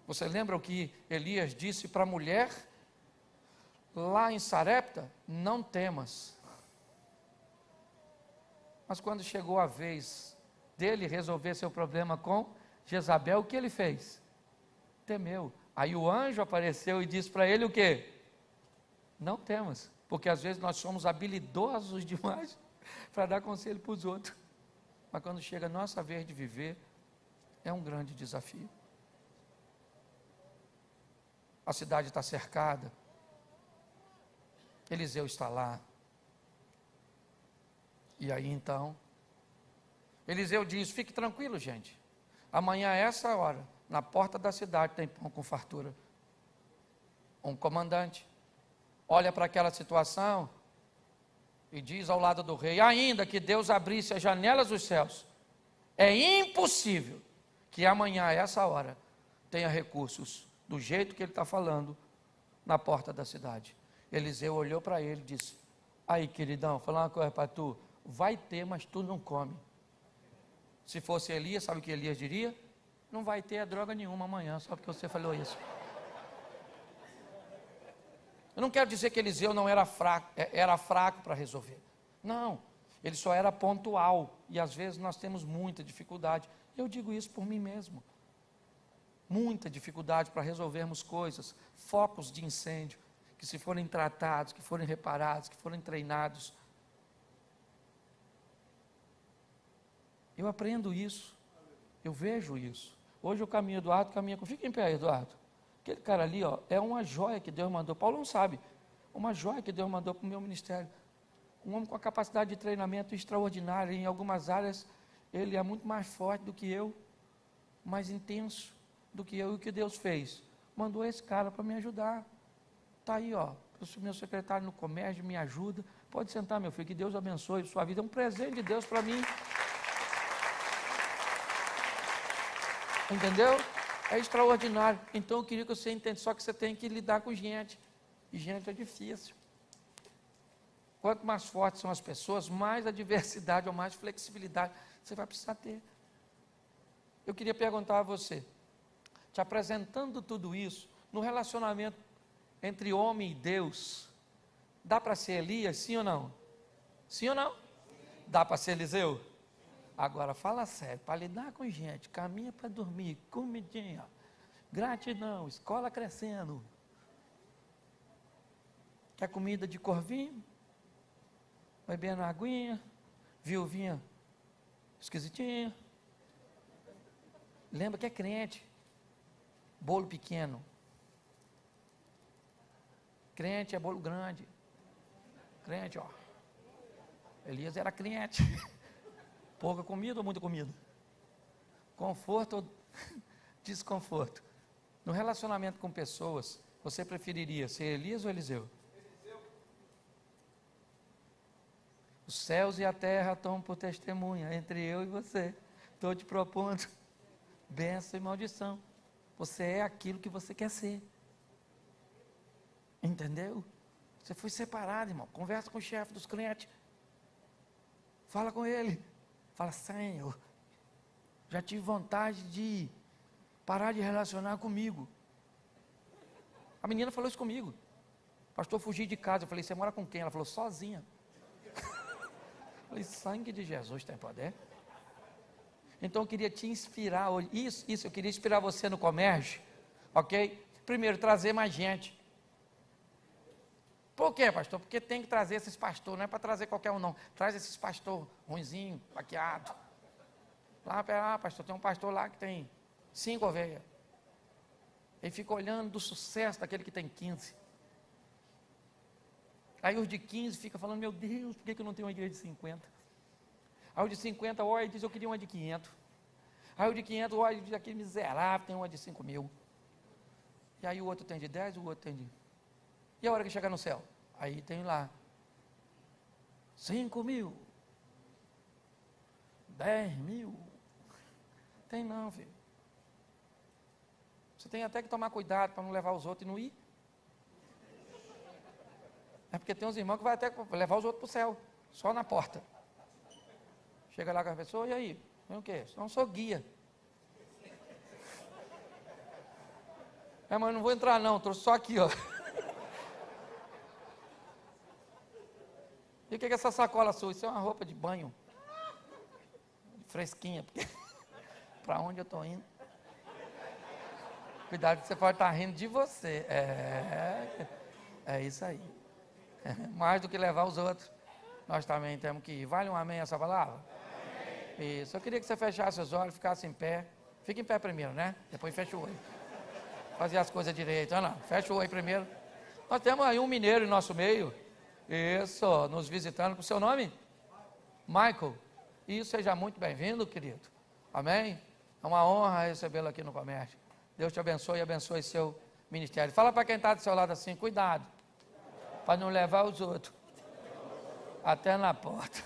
Speaker 1: Você lembra o que Elias disse para a mulher lá em Sarepta? Não temas. Mas quando chegou a vez dele resolver seu problema com Jezabel, o que ele fez? Temeu. Aí o anjo apareceu e disse para ele o quê? Não temas. Porque às vezes nós somos habilidosos demais para dar conselho para os outros. Mas quando chega a nossa vez de viver, é um grande desafio. A cidade está cercada. Eliseu está lá. E aí então, Eliseu diz, fique tranquilo, gente. Amanhã a essa hora, na porta da cidade tem pão com fartura. Um comandante olha para aquela situação e diz ao lado do rei, ainda que Deus abrisse as janelas dos céus, é impossível que amanhã, a essa hora, tenha recursos, do jeito que ele está falando, na porta da cidade. Eliseu olhou para ele e disse, aí queridão, vou falar uma coisa para tu, vai ter, mas tu não come. Se fosse Elias, sabe o que Elias diria? Não vai ter droga nenhuma amanhã, só porque você falou isso. Eu não quero dizer que Eliseu não era fraco para resolver. Não, ele só era pontual. E às vezes nós temos muita dificuldade. Eu digo isso por mim mesmo. Muita dificuldade para resolvermos coisas, focos de incêndio, que se forem tratados, que forem reparados, que forem treinados. Eu aprendo isso, eu vejo isso. Hoje o caminho Eduardo caminha com... Fica em pé, Eduardo. Aquele cara ali, ó, é uma joia que Deus mandou. Paulo não sabe. Uma joia que Deus mandou para o meu ministério. Um homem com a capacidade de treinamento extraordinária. Em algumas áreas, ele é muito mais forte do que eu, mais intenso do que eu. E o que Deus fez? Mandou esse cara para me ajudar. Está aí, ó. Eu sou meu secretário no comércio, me ajuda. Pode sentar, meu filho, que Deus abençoe sua vida. É um presente de Deus para mim. Entendeu? É extraordinário. Então eu queria que você entendesse, só que você tem que lidar com gente. E gente é difícil. Quanto mais fortes são as pessoas, mais adversidade ou mais flexibilidade você vai precisar ter. Eu queria perguntar a você, te apresentando tudo isso, no relacionamento entre homem e Deus, dá para ser Elias, sim ou não? Sim ou não? Dá para ser Eliseu? Agora, fala sério, para lidar com gente, caminha para dormir, comidinha, gratidão, escola crescendo. Quer comida de corvinho? Bebendo aguinha, viuvinha esquisitinha. Lembra que é crente. Bolo pequeno. Crente é bolo grande. Crente, ó. Elias era crente. Pouca comida ou muita comida? Conforto ou desconforto? No relacionamento com pessoas, você preferiria ser Elias ou Eliseu? Os céus e a terra estão por testemunha entre eu e você. Estou te propondo bênção e maldição. Você é aquilo que você quer ser. Entendeu? Você foi separado, irmão. Conversa com o chefe dos crentes. Fala com ele. Fala, Senhor, já tive vontade de parar de relacionar comigo. A menina falou isso comigo. Pastor, fugi de casa. Eu falei, você mora com quem? Ela falou, sozinha. Eu falei, sangue de Jesus tem poder. Então eu queria te inspirar hoje. Isso, eu queria inspirar você no comércio. Ok? Primeiro, trazer mais gente. Por quê, pastor? Porque tem que trazer esses pastores, não é para trazer qualquer um não. Traz esses pastores ruinzinho, baqueado. Lá, pastor, tem um pastor lá que tem 5 ovelhas. Ele fica olhando do sucesso daquele que tem 15. Aí os de 15 ficam falando, meu Deus, por que eu não tenho uma igreja de 50? Aí o de 50 olha e diz, eu queria uma de 500. Aí o de 500 olha e diz, aquele miserável tem uma de 5.000. E aí o outro tem de 10, o outro tem de... E a hora que chegar no céu? Aí tem lá 5.000, 10.000. Tem não, filho. Você tem até que tomar cuidado para não levar os outros e não ir. É porque tem uns irmãos que vai até levar os outros para o céu, só na porta. Chega lá com a pessoa, e aí? Vem o quê? Eu não sou guia. Mas eu não vou entrar não, trouxe só aqui, ó. E o que é essa sacola sua? Isso é uma roupa de banho. Fresquinha. Para onde eu estou indo? Cuidado que você pode estar rindo de você. É isso aí. Mais do que levar os outros, nós também temos que ir. Vale um amém essa palavra? Amém. Isso. Eu queria que você fechasse os olhos, ficasse em pé. Fique em pé primeiro, né? Depois fecha o olho. Fazer as coisas direito. Olha lá, fecha o olho primeiro. Nós temos aí um mineiro em nosso meio. Isso, nos visitando. Com o seu nome? Michael. Isso, seja muito bem-vindo, querido. Amém? É uma honra recebê-lo aqui no comércio. Deus te abençoe e abençoe seu ministério. Fala para quem está do seu lado assim, cuidado, para não levar os outros até na porta.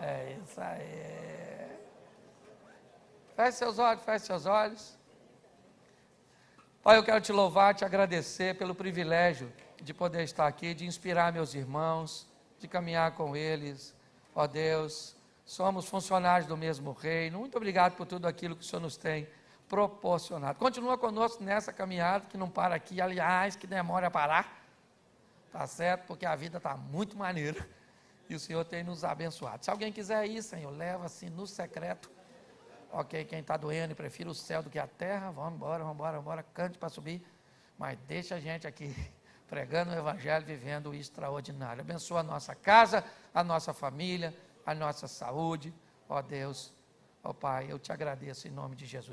Speaker 1: É isso aí. Feche seus olhos, feche seus olhos. Pai, eu quero te louvar, te agradecer pelo privilégio de poder estar aqui, de inspirar meus irmãos, de caminhar com eles. Ó Deus, somos funcionários do mesmo reino. Muito obrigado por tudo aquilo que o Senhor nos tem proporcionado. Continua conosco nessa caminhada que não para aqui, aliás, que demora a parar. Tá certo? Porque a vida está muito maneira. E o Senhor tem nos abençoado. Se alguém quiser ir, Senhor, leva assim no secreto. Ok, quem está doendo e prefere o céu do que a terra, vamos embora, cante para subir. Mas deixa a gente aqui pregando o Evangelho, vivendo o extraordinário. Abençoa a nossa casa, a nossa família, a nossa saúde. Ó Deus, ó Pai, eu te agradeço em nome de Jesus.